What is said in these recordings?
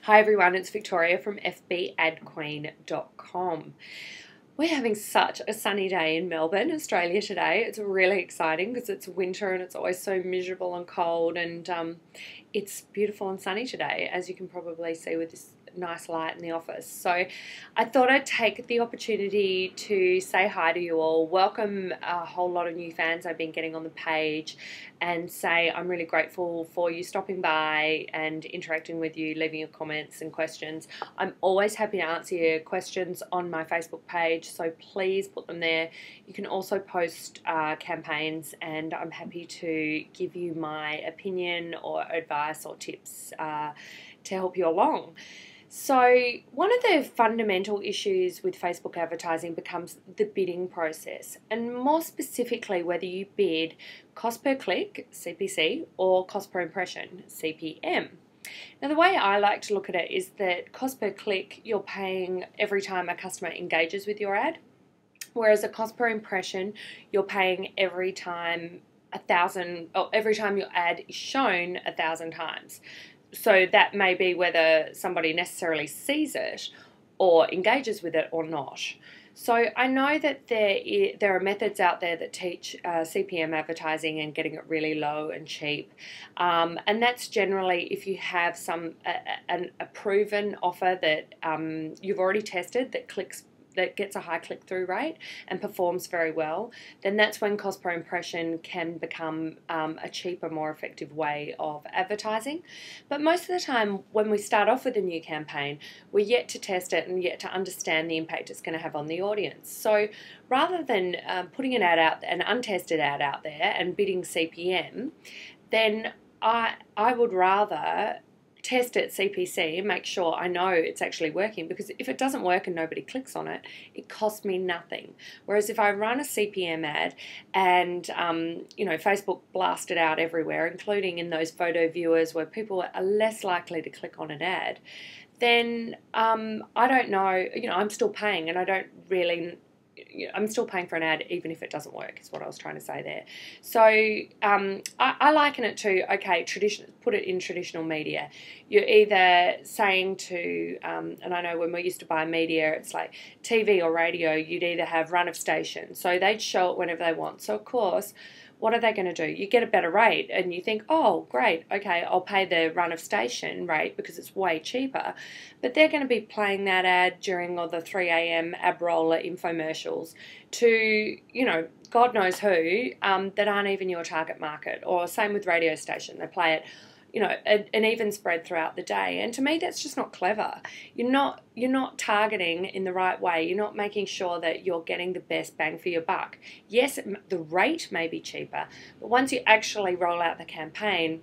Hi everyone, it's Victoria from fbadqueen.com. We're having such a sunny day in Melbourne, Australia today. It's really exciting because it's winter and it's always so miserable and cold, and it's beautiful and sunny today, as you can probably see with this nice light in the office. So I thought I'd take the opportunity to say hi to you all, welcome a whole lot of new fans I've been getting on the page, and say I'm really grateful for you stopping by and interacting with you, leaving your comments and questions. I'm always happy to answer your questions on my Facebook page, so please put them there. You can also post campaigns, and I'm happy to give you my opinion or advice or tips to help you along. So one of the fundamental issues with Facebook advertising becomes the bidding process, and more specifically whether you bid cost per click, CPC, or cost per impression, CPM. Now the way I like to look at it is that cost per click you're paying every time a customer engages with your ad, whereas a cost per impression you're paying every time every time your ad is shown 1,000 times. So that may be whether somebody necessarily sees it or engages with it or not. So I know that there are methods out there that teach CPM advertising and getting it really low and cheap, and that's generally if you have a proven offer that you've already tested that gets a high click-through rate and performs very well, then that's when cost per impression can become a cheaper, more effective way of advertising. But most of the time when we start off with a new campaign, we're yet to test it and yet to understand the impact it's going to have on the audience. So rather than putting an untested ad out there and bidding CPM, then I would rather test it CPC and make sure I know it's actually working, because if it doesn't work and nobody clicks on it, it costs me nothing. Whereas if I run a CPM ad and Facebook blast it out everywhere, including in those photo viewers where people are less likely to click on an ad, then I don't know, I'm still paying, and I'm still paying for an ad even if it doesn't work, is what I was trying to say there. So I liken it to, okay, put it in traditional media. You're either saying to, and I know when we used to buy media, it's like TV or radio, you'd either have run of station. So they'd show it whenever they want. So of course, what are they going to do? You get a better rate and you think, oh, great, okay, I'll pay the run of station rate because it's way cheaper. But they're going to be playing that ad during all the 3 a.m. ab roller infomercials to, God knows who, that aren't even your target market. Or same with radio station. They play it, an even spread throughout the day. And to me, that's just not clever. You're not targeting in the right way. You're not making sure that you're getting the best bang for your buck. Yes, the rate may be cheaper, but once you actually roll out the campaign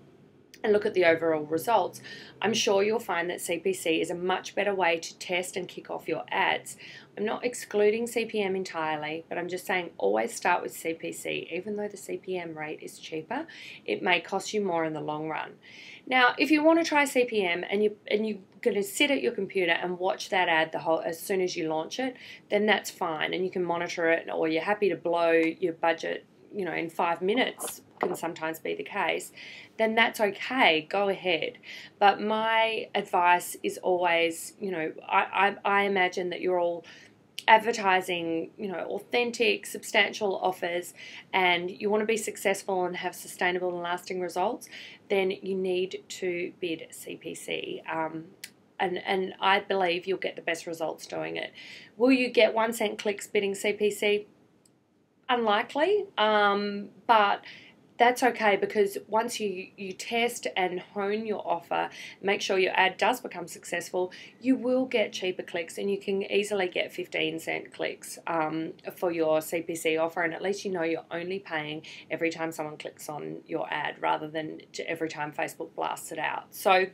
and look at the overall results, I'm sure you'll find that CPC is a much better way to test and kick off your ads. I'm not excluding CPM entirely, but I'm just saying always start with CPC. Even though the CPM rate is cheaper, it may cost you more in the long run. Now, if you want to try CPM and you're going to sit at your computer and watch that ad as soon as you launch it, then that's fine, and you can monitor it, or you're happy to blow your budget, in 5 minutes, can sometimes be the case, then that's okay, go ahead. But my advice is always, I imagine that you're all advertising, authentic, substantial offers, and you want to be successful and have sustainable and lasting results, then you need to bid CPC. And I believe you'll get the best results doing it. Will you get 1 cent clicks bidding CPC? Unlikely, but that's okay, because once you test and hone your offer, make sure your ad does become successful, you will get cheaper clicks, and you can easily get 15 cent clicks for your CPC offer, and at least you're only paying every time someone clicks on your ad rather than every time Facebook blasts it out. So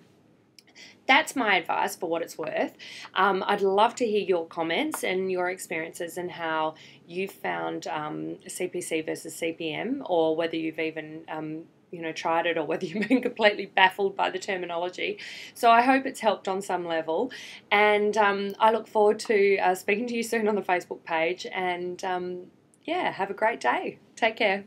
that's my advice for what it's worth. I'd love to hear your comments and your experiences and how you've found CPC versus CPM, or whether you've even tried it, or whether you've been completely baffled by the terminology. So I hope it's helped on some level, and I look forward to speaking to you soon on the Facebook page, and yeah, have a great day. Take care.